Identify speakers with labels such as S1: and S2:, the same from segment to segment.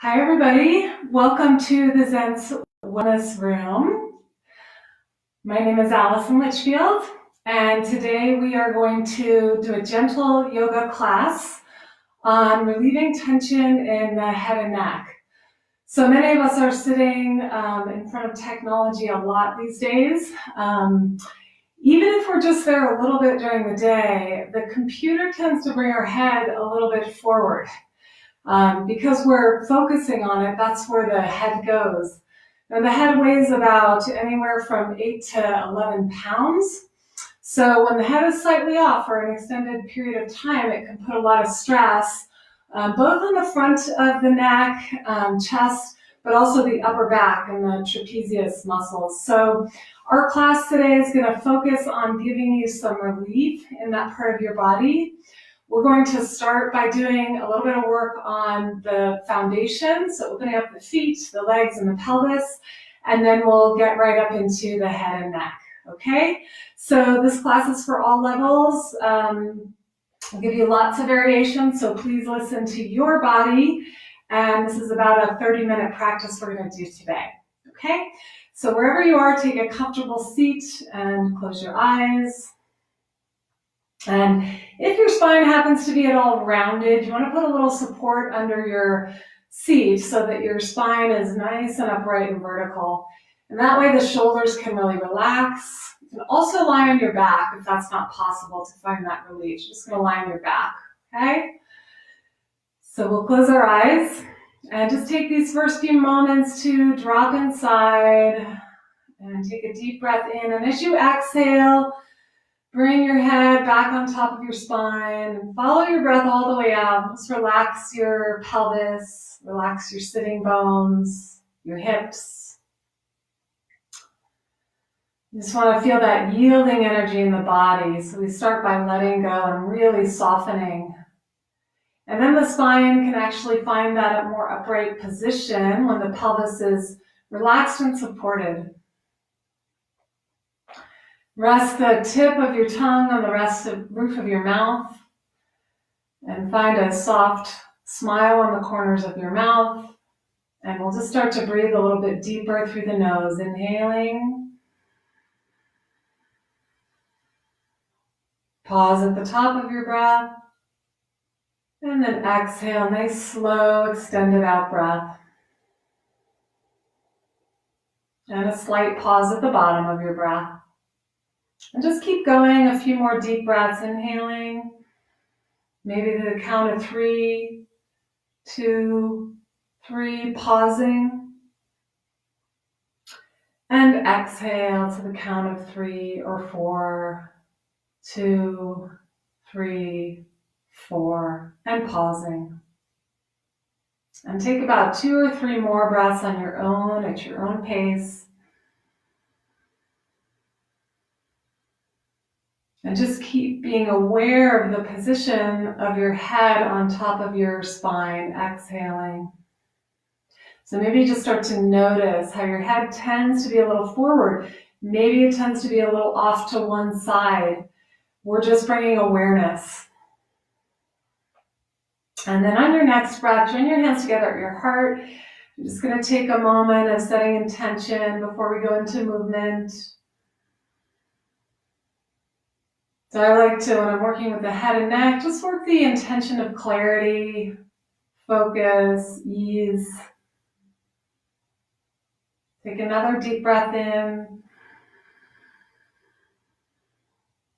S1: Hi everybody, welcome to the ZENTS Wellness Room. My name is Alison Litchfield, and today we are going to do a gentle yoga class on relieving tension in the head and neck. So many of us are sitting in front of technology a lot these days. Even if we're just there a little bit during the day, the computer tends to bring our head a little bit forward. Because we're focusing on it, that's where the head goes. And the head weighs about anywhere from 8 to 11 pounds. So when the head is slightly off for an extended period of time, it can put a lot of stress, both on the front of the neck, chest, but also the upper back and the trapezius muscles. So our class today is going to focus on giving you some relief in that part of your body. We're going to start by doing a little bit of work on the foundation, so opening up the feet, the legs, and the pelvis, and then we'll get right up into the head and neck, okay? So this class is for all levels. I'll give you lots of variations, so please listen to your body, and this is about a 30-minute practice we're going to do today, okay? So wherever you are, take a comfortable seat and close your eyes. And if your spine happens to be at all rounded, you want to put a little support under your seat so that your spine is nice and upright and vertical. And that way the shoulders can really relax. You can also lie on your back if that's not possible to find that relief. You're just going to lie on your back, okay? So we'll close our eyes and just take these first few moments to drop inside and take a deep breath in. And as you exhale, bring your head back on top of your spine and follow your breath all the way out. Just relax your pelvis, relax your sitting bones, your hips. You just want to feel that yielding energy in the body. So we start by letting go and really softening. And then the spine can actually find that more upright position when the pelvis is relaxed and supported. Rest the tip of your tongue on the roof of your mouth and find a soft smile on the corners of your mouth. And we'll just start to breathe a little bit deeper through the nose, inhaling. Pause at the top of your breath. And then exhale, nice, slow, extended out breath. And a slight pause at the bottom of your breath. And just keep going, a few more deep breaths, inhaling. Maybe to the count of 3, 2, 3, pausing. And exhale to the count of 3 or 4, 2, 3, 4, and pausing. And take about 2 or 3 more breaths on your own, at your own pace. And just keep being aware of the position of your head on top of your spine, exhaling. So maybe just start to notice how your head tends to be a little forward. Maybe it tends to be a little off to one side. We're just bringing awareness. And then on your next breath, join your hands together at your heart. I'm just going to take a moment of setting intention before we go into movement. So I like to, when I'm working with the head and neck, just work the intention of clarity, focus, ease. Take another deep breath in.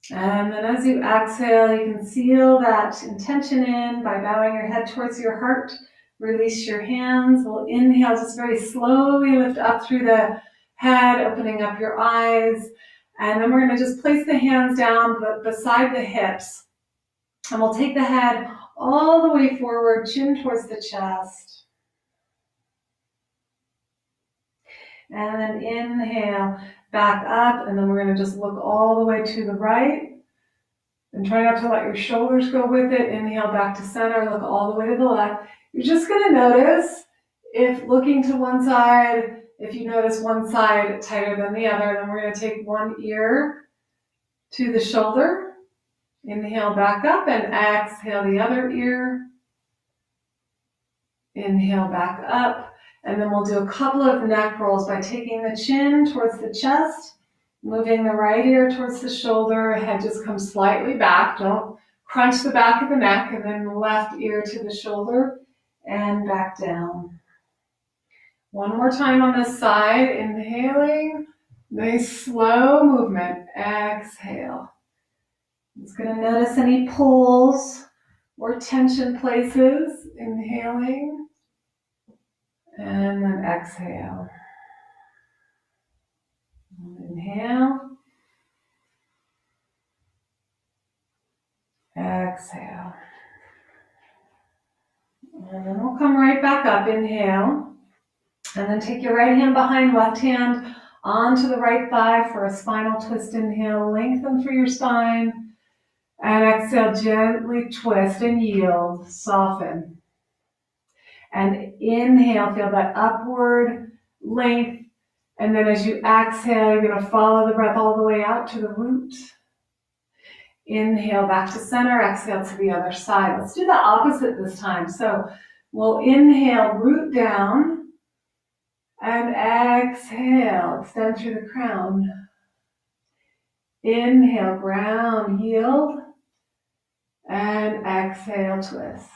S1: And then as you exhale, you can seal that intention in by bowing your head towards your heart. Release your hands. We'll inhale, just very slowly lift up through the head, opening up your eyes. And then we're going to just place the hands down beside the hips. And we'll take the head all the way forward, chin towards the chest. And then inhale, back up. And then we're going to just look all the way to the right. And try not to let your shoulders go with it. Inhale back to center, look all the way to the left. You're just going to notice if looking to one side, if you notice one side tighter than the other, then we're going to take one ear to the shoulder. Inhale back up and exhale the other ear. Inhale back up. And then we'll do a couple of neck rolls by taking the chin towards the chest, moving the right ear towards the shoulder, head just comes slightly back. Don't crunch the back of the neck, and then left ear to the shoulder and back down. One more time on this side, inhaling, nice slow movement, exhale. Just going to notice any pulls or tension places, inhaling, and then exhale. Inhale, exhale. And then we'll come right back up, inhale. And then take your right hand behind left hand onto the right thigh for a spinal twist. Inhale, lengthen through your spine. And exhale, gently twist and yield, soften. And inhale, feel that upward length. And then as you exhale, you're going to follow the breath all the way out to the root. Inhale back to center, exhale to the other side. Let's do the opposite this time. So we'll inhale, root down. And exhale, extend through the crown. Inhale, ground, yield. And exhale, twist.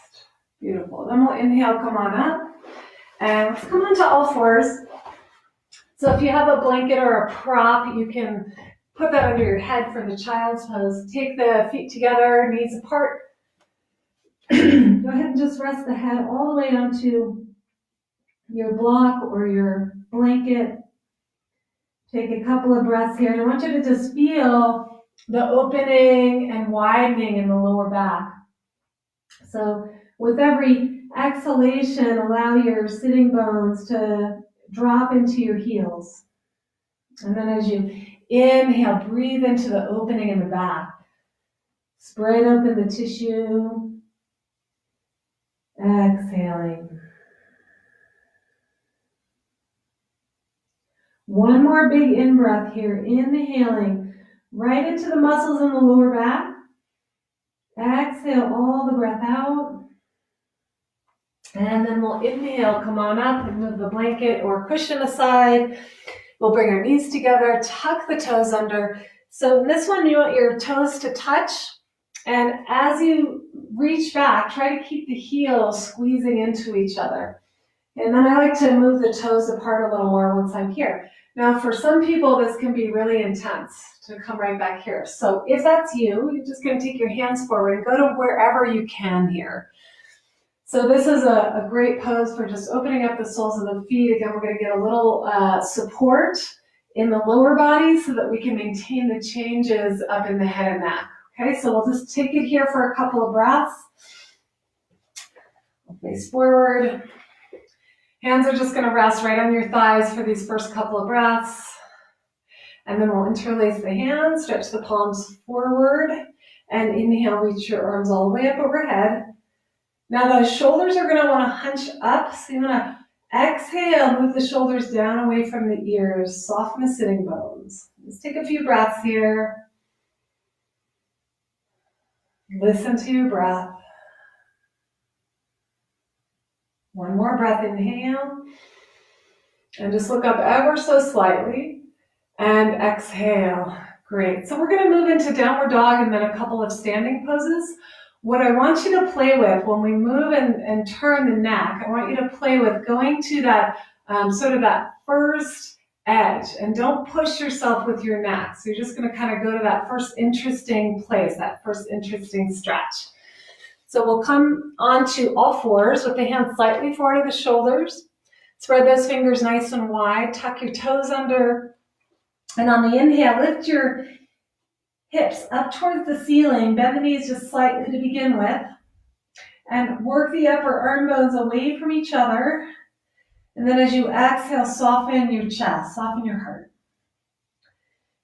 S1: Beautiful. Then we'll inhale, come on up. And let's come onto all fours. So if you have a blanket or a prop, you can put that under your head for the child's pose. Take the feet together, knees apart. Go ahead and just rest the head all the way onto your block or your blanket. Take a couple of breaths here. And I want you to just feel the opening and widening in the lower back. So with every exhalation, allow your sitting bones to drop into your heels. And then as you inhale, breathe into the opening in the back. Spread open the tissue. Exhaling. One more big in-breath here, inhaling right into the muscles in the lower back. Exhale all the breath out. And then we'll inhale, come on up and move the blanket or cushion aside. We'll bring our knees together, tuck the toes under. So in this one, you want your toes to touch. And as you reach back, try to keep the heels squeezing into each other. And then I like to move the toes apart a little more once I'm here. Now, for some people, this can be really intense to come right back here. So if that's you, you're just going to take your hands forward and go to wherever you can here. So this is a great pose for just opening up the soles of the feet. Again, we're going to get a little support in the lower body so that we can maintain the changes up in the head and neck. Okay, so we'll just take it here for a couple of breaths. Face forward. Hands are just going to rest right on your thighs for these first couple of breaths. And then we'll interlace the hands, stretch the palms forward, and inhale, reach your arms all the way up overhead. Now those shoulders are going to want to hunch up, so you want to exhale, move the shoulders down away from the ears, soften the sitting bones. Let's take a few breaths here. Listen to your breath. One more breath, inhale. And just look up ever so slightly. And exhale. Great. So we're going to move into downward dog and then a couple of standing poses. What I want you to play with when we move and turn the neck, I want you to play with going to that sort of that first edge. And don't push yourself with your neck. So you're just going to kind of go to that first interesting place, that first interesting stretch. So we'll come onto all fours with the hands slightly forward of the shoulders. Spread those fingers nice and wide. Tuck your toes under. And on the inhale, lift your hips up towards the ceiling. Bend the knees just slightly to begin with. And work the upper arm bones away from each other. And then as you exhale, soften your chest, soften your heart.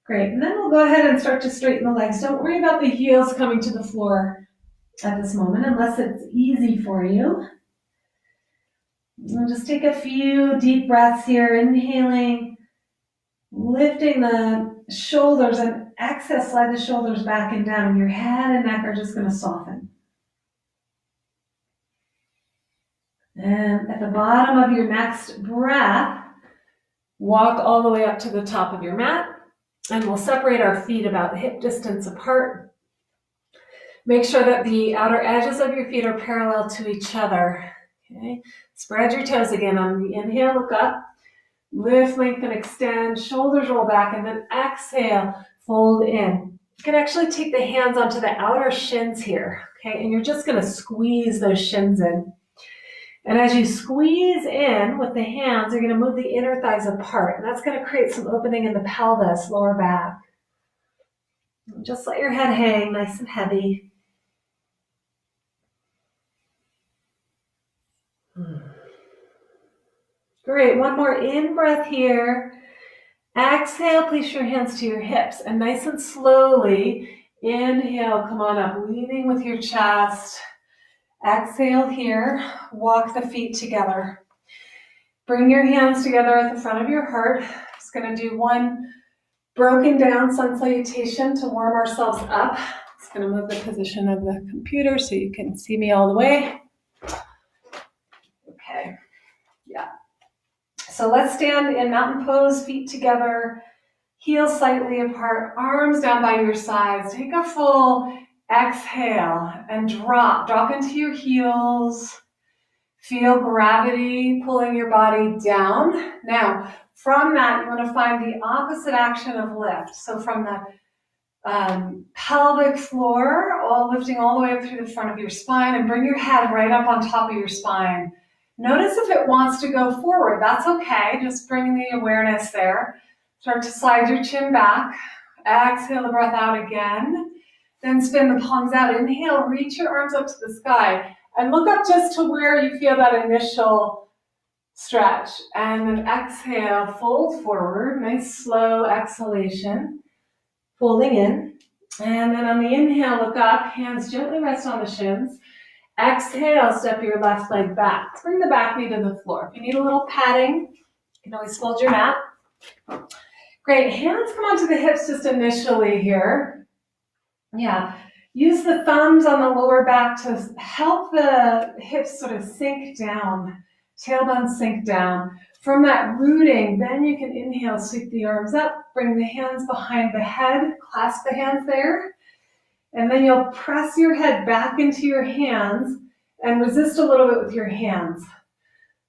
S1: Great. And then we'll go ahead and start to straighten the legs. Don't worry about the heels coming to the floor at this moment, unless it's easy for you. And just take a few deep breaths here, inhaling, lifting the shoulders, and exhale, slide the shoulders back and down. Your head and neck are just going to soften. And at the bottom of your next breath, walk all the way up to the top of your mat, and we'll separate our feet about hip distance apart. Make sure that the outer edges of your feet are parallel to each other. Okay. Spread your toes again. On the inhale, look up. Lift, lengthen, extend. Shoulders roll back. And then exhale, fold in. You can actually take the hands onto the outer shins here. Okay. And you're just going to squeeze those shins in. And as you squeeze in with the hands, you're going to move the inner thighs apart. And that's going to create some opening in the pelvis, lower back. Just let your head hang nice and heavy. Great, one more in-breath here. Exhale, place your hands to your hips, and nice and slowly, inhale, come on up, leaning with your chest. Exhale here, walk the feet together. Bring your hands together at the front of your heart. Just gonna do one broken down sun salutation to warm ourselves up. Just gonna move the position of the computer so you can see me all the way. Okay, yeah. So let's stand in mountain pose, feet together, heels slightly apart, arms down by your sides. Take a full exhale and drop into your heels. Feel gravity pulling your body down. Now, from that, you want to find the opposite action of lift. So from the pelvic floor, lifting all the way up through the front of your spine, and bring your head right up on top of your spine. Notice if it wants to go forward. That's okay. Just bring the awareness there. Start to slide your chin back. Exhale the breath out again. Then spin the palms out. Inhale, reach your arms up to the sky. And look up just to where you feel that initial stretch. And then exhale, fold forward. Nice slow exhalation. Folding in. And then on the inhale, look up. Hands gently rest on the shins. Exhale, step your left leg back. Bring the back knee to the floor. If you need a little padding, you can always fold your mat. Great, hands come onto the hips just initially here. Yeah, use the thumbs on the lower back to help the hips sort of sink down, tailbone sink down. From that rooting, then you can inhale, sweep the arms up, bring the hands behind the head, clasp the hands there. And then you'll press your head back into your hands and resist a little bit with your hands.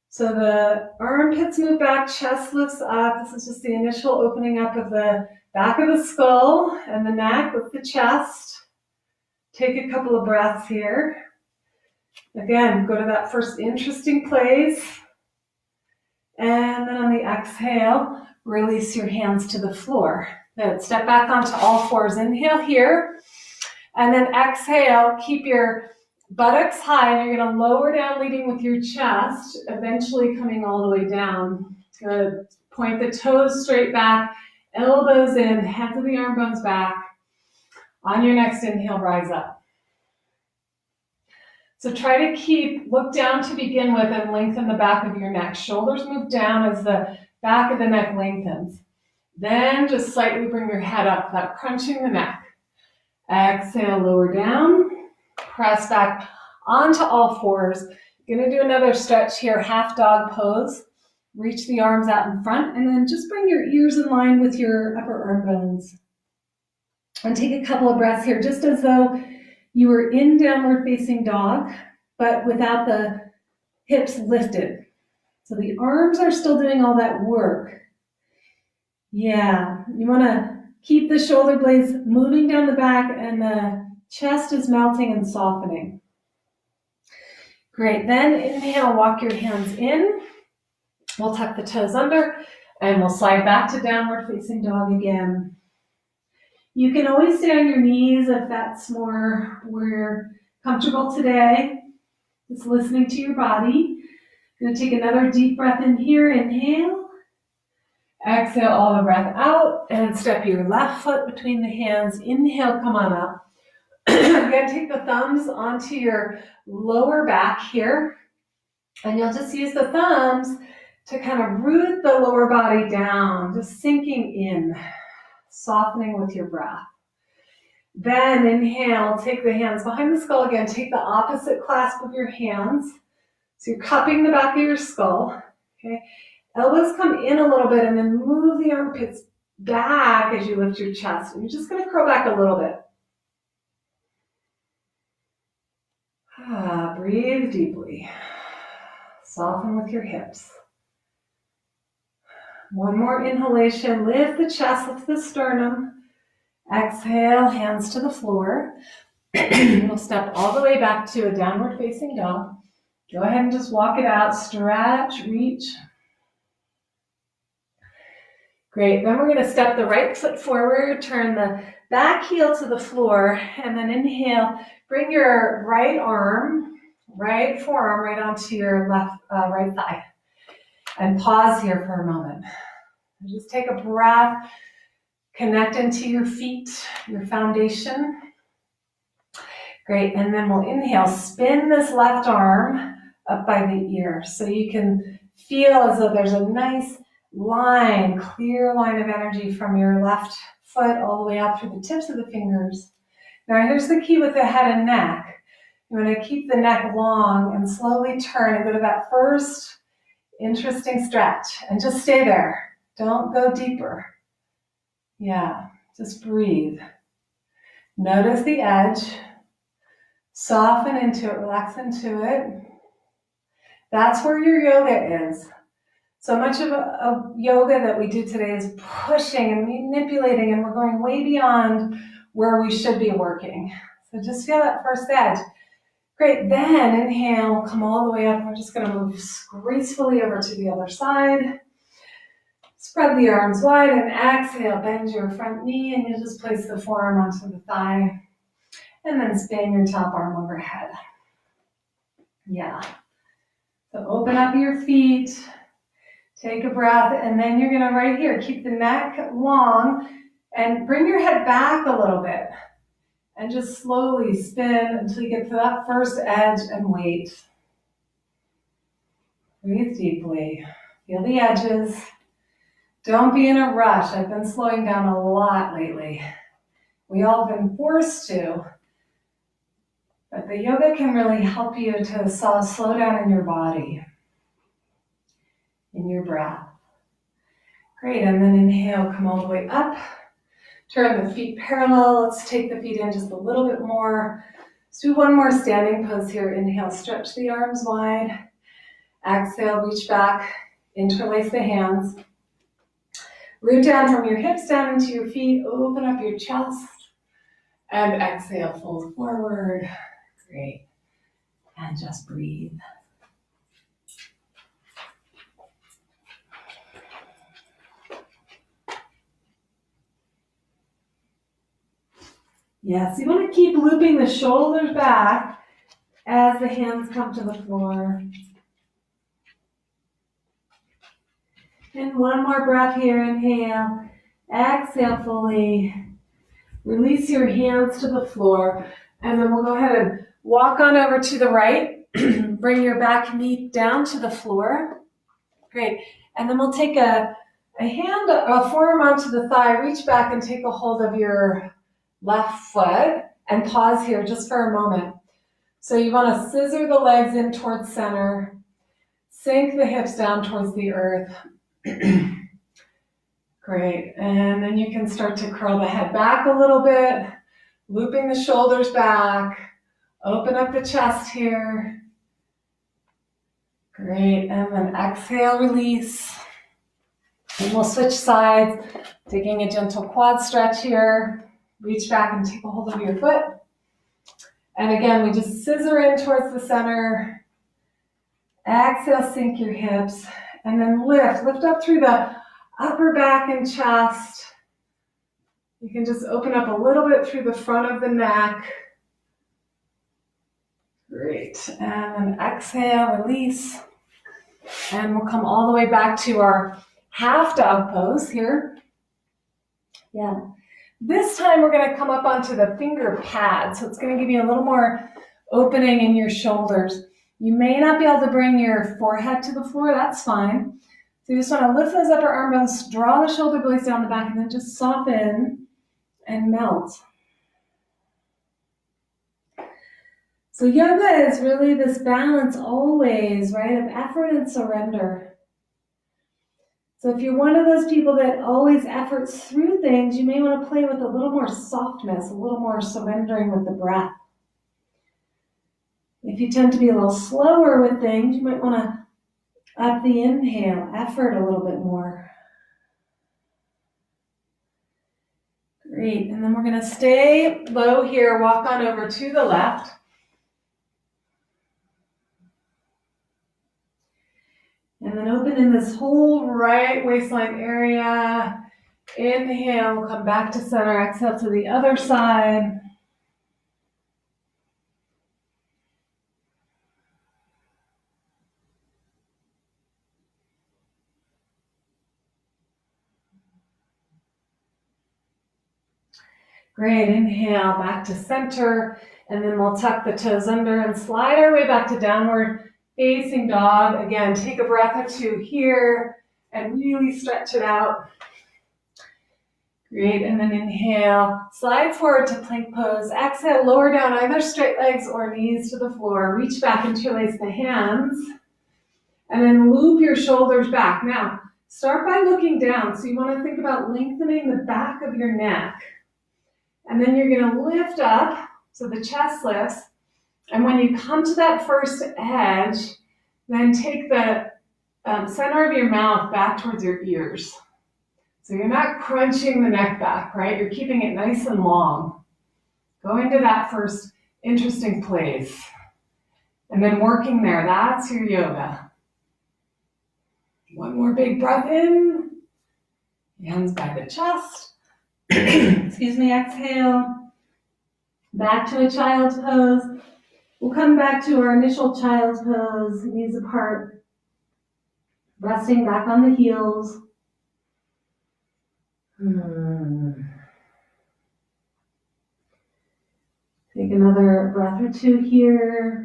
S1: So the armpits move back, chest lifts up. This is just the initial opening up of the back of the skull and the neck with the chest. Take a couple of breaths here. Again, go to that first interesting place. And then on the exhale, release your hands to the floor. Then step back onto all fours. Inhale here. And then exhale, keep your buttocks high, and you're going to lower down, leading with your chest, eventually coming all the way down. Good. Point the toes straight back, elbows in, heads of the arm bones back. On your next inhale, rise up. So try to look down to begin with and lengthen the back of your neck. Shoulders move down as the back of the neck lengthens. Then just slightly bring your head up, without crunching the neck. Exhale, lower down, press back onto all fours. You're going to do another stretch here, half dog pose. Reach the arms out in front, and then just bring your ears in line with your upper arm bones. And take a couple of breaths here, just as though you were in downward facing dog, but without the hips lifted. So the arms are still doing all that work. Yeah, you want to keep the shoulder blades moving down the back, and the chest is melting and softening. Great, then inhale, walk your hands in. We'll tuck the toes under, and we'll slide back to downward facing dog again. You can always stay on your knees if that's more where you're comfortable today. Just listening to your body. Going to take another deep breath in here, inhale. Exhale all the breath out, and step your left foot between the hands. Inhale, come on up. Again, take the thumbs onto your lower back here, and you'll just use the thumbs to kind of root the lower body down, just sinking in, softening with your breath. Then inhale, take the hands behind the skull again, take the opposite clasp of your hands, So you're cupping the back of your skull. Okay. Elbows come in a little bit and then move the armpits back as you lift your chest. And you're just going to curl back a little bit. Breathe deeply. Soften with your hips. One more inhalation. Lift the chest, lift the sternum. Exhale, hands to the floor. We'll step all the way back to a downward facing dog. Go ahead and just walk it out. Stretch, reach. Great. Then we're going to step the right foot forward, turn the back heel to the floor, and then inhale. Bring your right arm, right forearm right onto your left, right thigh. And pause here for a moment. Just take a breath. Connect into your feet, your foundation. Great. And then we'll inhale. Spin this left arm up by the ear so you can feel as though there's a nice line, clear line of energy from your left foot all the way up through the tips of the fingers. Now here's the key with the head and neck. You want to keep the neck long and slowly turn and go to that first interesting stretch and just stay there. Don't go deeper. Yeah, just breathe. Notice the edge. Soften into it, relax into it. That's where your yoga is. So much of a yoga that we do today is pushing and manipulating, and we're going way beyond where we should be working. So just feel that first edge. Great, then inhale, come all the way up. We're just going to move gracefully over to the other side. Spread the arms wide and exhale, bend your front knee, and you just place the forearm onto the thigh. And then spin your top arm overhead. Yeah. So open up your feet. Take a breath, and then you're gonna right here, keep the neck long and bring your head back a little bit. And just slowly spin until you get to that first edge and wait. Breathe deeply. Feel the edges. Don't be in a rush. I've been slowing down a lot lately. We all have been forced to. But the yoga can really help you to slow down in your body, in your breath. Great, and then inhale, come all the way up. Turn the feet parallel. Let's take the feet in just a little bit more. Let's do one more standing pose here. Inhale, stretch the arms wide. Exhale, reach back, interlace the hands. Root down from your hips down into your feet. Open up your chest. And exhale, fold forward. Great. And just breathe. Yes, you want to keep looping the shoulders back as the hands come to the floor. And one more breath here. Inhale. Exhale fully. Release your hands to the floor. And then we'll go ahead and walk on over to the right. Bring your back knee down to the floor. Great. And then we'll take a forearm onto the thigh. Reach back and take a hold of your left foot. And pause here just for a moment. So you want to scissor the legs in towards center. Sink the hips down towards the earth. Great. And then you can start to curl the head back a little bit. Looping the shoulders back. Open up the chest here. Great. And then exhale, release. And we'll switch sides. Taking a gentle quad stretch here. Reach back and take a hold of your foot. And again, we just scissor in towards the center. Exhale, sink your hips. And then lift. Lift up through the upper back and chest. You can just open up a little bit through the front of the neck. Great. And then exhale, release. And we'll come all the way back to our half dog pose here. Yeah. This time we're going to come up onto the finger pad. So it's going to give you a little more opening in your shoulders. You may not be able to bring your forehead to the floor. That's fine. So you just want to lift those upper arm bones, draw the shoulder blades down the back, and then just soften and melt. So yoga is really this balance always, right, of effort and surrender. So if you're one of those people that always efforts through things, you may want to play with a little more softness, a little more surrendering with the breath. If you tend to be a little slower with things, you might want to up the inhale, effort a little bit more. Great, and then we're going to stay low here, walk on over to the left. And then open in this whole right waistline area. Inhale, come back to center, exhale to the other side. Great, inhale, back to center, and then we'll tuck the toes under and slide our way back to downward facing dog. Again, take a breath or two here and really stretch it out. Great, and then inhale, slide forward to plank pose. Exhale, lower down either straight legs or knees to the floor. Reach back, interlace the hands, and then loop your shoulders back. Now, start by looking down. So you want to think about lengthening the back of your neck. And then you're going to lift up, so the chest lifts. And when you come to that first edge, then take the center of your mouth back towards your ears. So you're not crunching the neck back, right? You're keeping it nice and long. Go into that first interesting place. And then working there, that's your yoga. One more big breath in. Hands by the chest. Excuse me, exhale. Back to a child's pose. We'll come back to our initial child's pose, knees apart. Resting back on the heels. Take another breath or two here.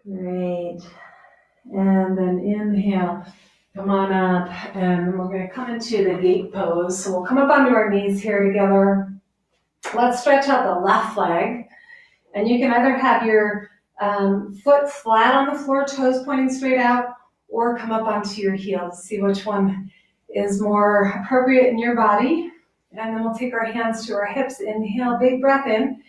S1: Great. And then inhale. Come on up. And then we're going to come into the gate pose. So we'll come up onto our knees here together. Let's stretch out the left leg. And you can either have your foot flat on the floor, toes pointing straight out, or come up onto your heels. See which one is more appropriate in your body. And then we'll take our hands to our hips. Inhale, big breath in.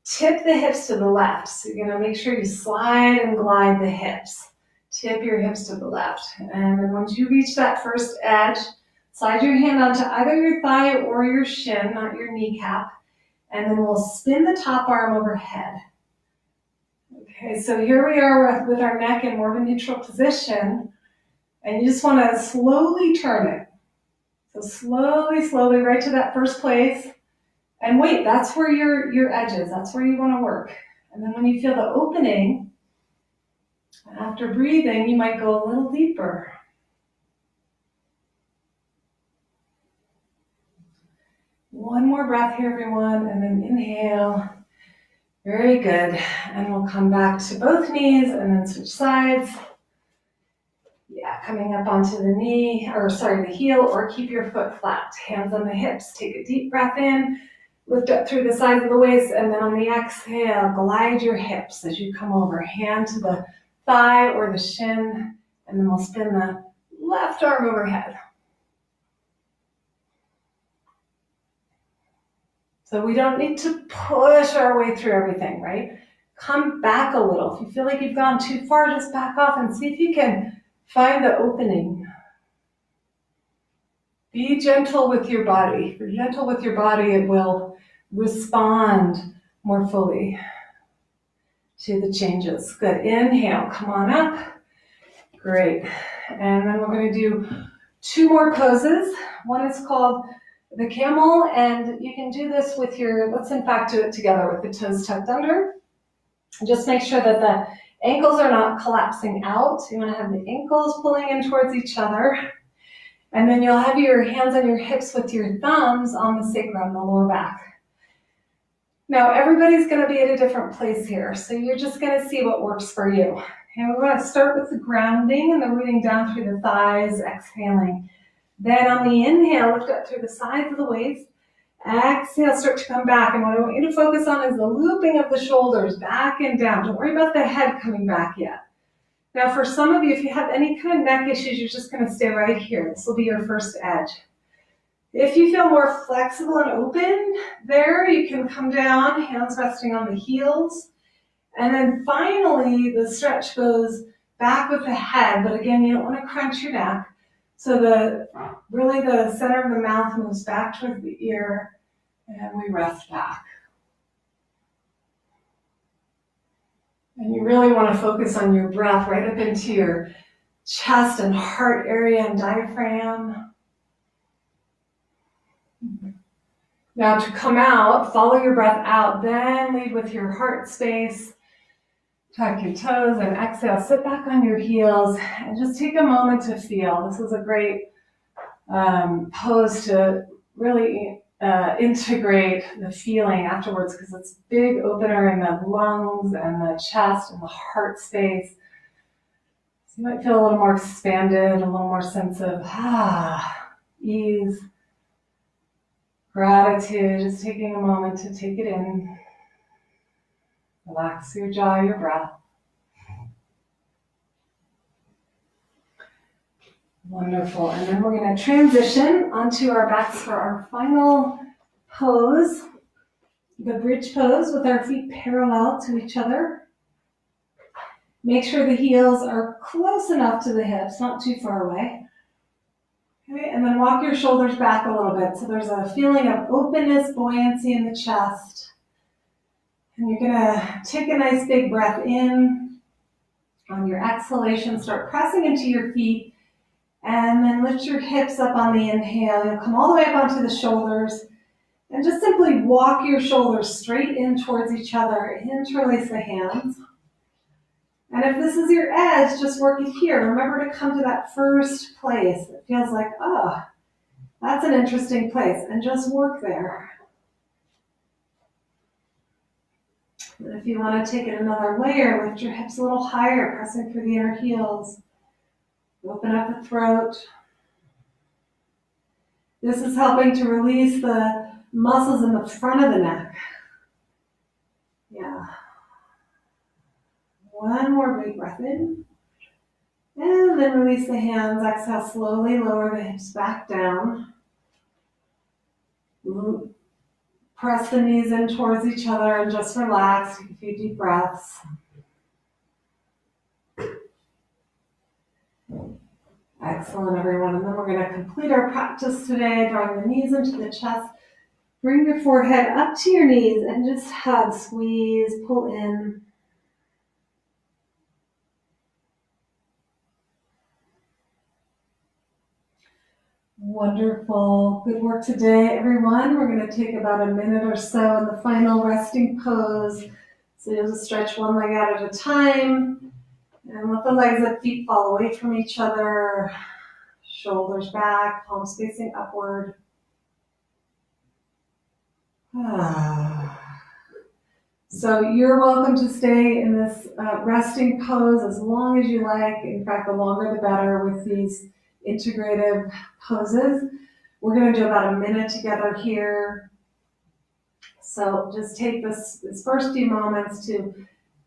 S1: Tip the hips to the left. So you're going to make sure you slide and glide the hips. Tip your hips to the left. And then once you reach that first edge, slide your hand onto either your thigh or your shin, not your kneecap. And then we'll spin the top arm overhead. Okay, so here we are with our neck in more of a neutral position. And you just want to slowly turn it. So slowly, right to that first place. And wait, that's where your edge is. That's where you want to work. And then when you feel the opening, after breathing, you might go a little deeper. One more breath here, everyone, and then inhale. Very good. And we'll come back to both knees and then switch sides. Yeah, coming up onto the heel, or keep your foot flat. Hands on the hips. Take a deep breath in. Lift up through the sides of the waist, and then on the exhale, glide your hips as you come over. Hand to the thigh or the shin, and then we'll spin the left arm overhead. So we don't need to push our way through everything, right? Come back a little. If you feel like you've gone too far, just back off and see if you can find the opening. Be gentle with your body. If you're gentle with your body, it will respond more fully to the changes. Good. Inhale, come on up. Great. And then we're going to do two more poses. One is called the camel, and you can do this with let's in fact do it together with the toes tucked under. Just make sure that the ankles are not collapsing out. You want to have the ankles pulling in towards each other. And then you'll have your hands on your hips with your thumbs on the sacrum, the lower back. Now, everybody's going to be at a different place here, so you're just going to see what works for you. And we're going to start with the grounding and the rooting down through the thighs, exhaling. Then on the inhale, lift up through the sides of the waist. Exhale, start to come back. And what I want you to focus on is the looping of the shoulders back and down. Don't worry about the head coming back yet. Now, for some of you, if you have any kind of neck issues, you're just going to stay right here. This will be your first edge. If you feel more flexible and open there, you can come down, hands resting on the heels. And then finally, the stretch goes back with the head. But again, you don't want to crunch your neck. So really the center of the mouth moves back towards the ear, and we rest back. And you really want to focus on your breath right up into your chest and heart area and diaphragm. Now to come out, follow your breath out, then lead with your heart space. Tuck your toes and exhale. Sit back on your heels and just take a moment to feel. This is a great pose to really integrate the feeling afterwards, because it's a big opener in the lungs and the chest and the heart space. So you might feel a little more expanded, a little more sense of ease, gratitude, just taking a moment to take it in. Relax your jaw, your breath. Wonderful. And then we're going to transition onto our backs for our final pose, the bridge pose with our feet parallel to each other. Make sure the heels are close enough to the hips, not too far away. Okay, and then walk your shoulders back a little bit. So there's a feeling of openness, buoyancy in the chest. And you're going to take a nice big breath in. On your exhalation, start pressing into your feet. And then lift your hips up on the inhale. You'll come all the way up onto the shoulders. And just simply walk your shoulders straight in towards each other. Interlace the hands. And if this is your edge, just work it here. Remember to come to that first place. It feels like, that's an interesting place. And just work there. And if you want to take it another layer, lift your hips a little higher, pressing through the inner heels. Open up the throat. This is helping to release the muscles in the front of the neck. Yeah. One more big breath in. And then release the hands. Exhale, slowly lower the hips back down. Press the knees in towards each other and just relax. Take a few deep breaths. Excellent, everyone. And then we're going to complete our practice today, drawing the knees into the chest. Bring your forehead up to your knees and just hug, squeeze, pull in. Wonderful. Good work today, everyone. We're going to take about a minute or so in the final resting pose. So you'll just stretch one leg out at a time. And let the legs and feet fall away from each other. Shoulders back, palms facing upward. So you're welcome to stay in this resting pose as long as you like. In fact, the longer the better with these integrative poses. We're going to do about a minute together here. So just take this first few moments to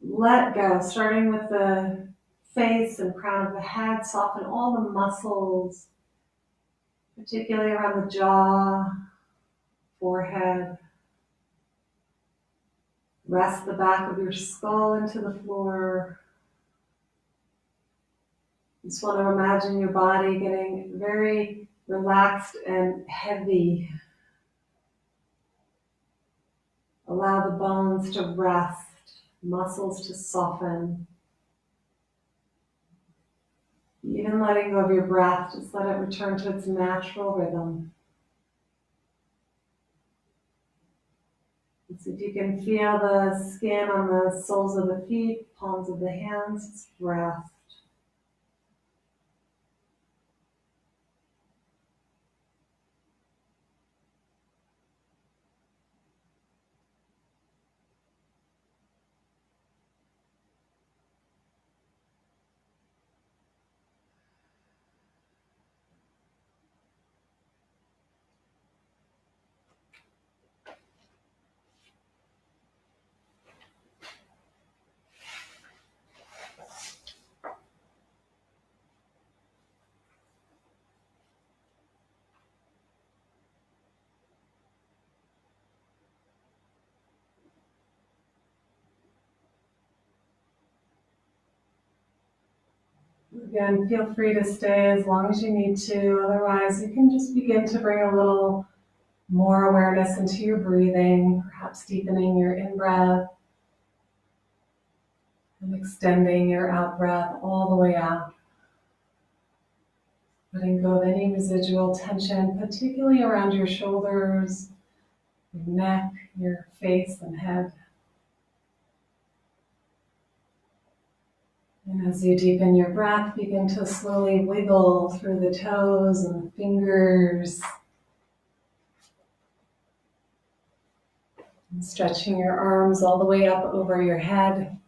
S1: let go, starting with the face and crown of the head. Soften all the muscles, particularly around the jaw, forehead. Rest the back of your skull into the floor. Just want to imagine your body getting very relaxed and heavy. Allow the bones to rest, muscles to soften. Even letting go of your breath, just let it return to its natural rhythm. And so if you can feel the skin on the soles of the feet, palms of the hands, just rest. Again, feel free to stay as long as you need to. Otherwise, you can just begin to bring a little more awareness into your breathing, perhaps deepening your in-breath and extending your out-breath all the way out. Letting go of any residual tension, particularly around your shoulders, your neck, your face and head. And as you deepen your breath, begin to slowly wiggle through the toes and the fingers. And stretching your arms all the way up over your head.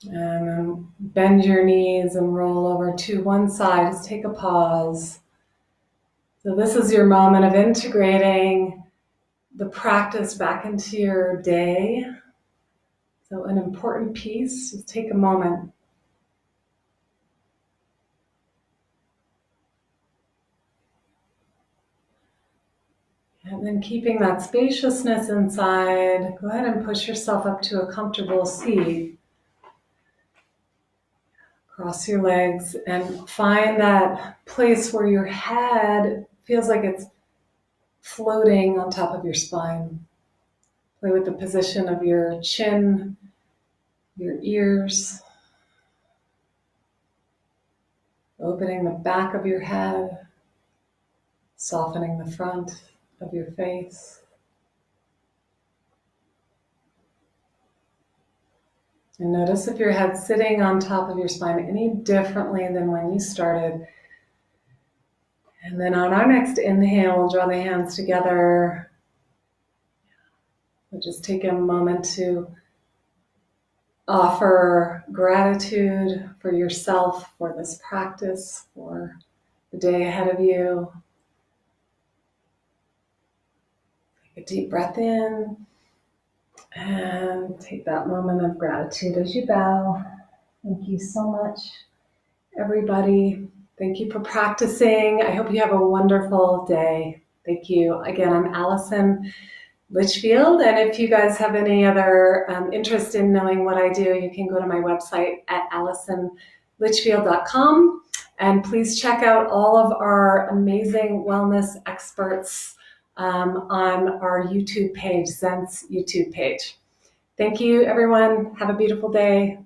S1: And then bend your knees and roll over to one side. Just take a pause. So this is your moment of integrating the practice back into your day. So an important piece, just take a moment. And then keeping that spaciousness inside, go ahead and push yourself up to a comfortable seat. Cross your legs and find that place where your head feels like it's floating on top of your spine. Play with the position of your chin, your ears, opening the back of your head, softening the front of your face. And notice if your head's sitting on top of your spine any differently than when you started. And then on our next inhale, we'll draw the hands together. We'll just take a moment to offer gratitude for yourself, for this practice, for the day ahead of you. Take a deep breath in. And take that moment of gratitude as you bow. Thank you so much, everybody. Thank you for practicing. I hope you have a wonderful day. Thank you. Again, I'm Alison Litchfield, and if you guys have any other interest in knowing what I do, you can go to my website at alisonlitchfield.com, and please check out all of our amazing wellness experts on our YouTube page, ZENTS YouTube page. Thank you, everyone. Have a beautiful day.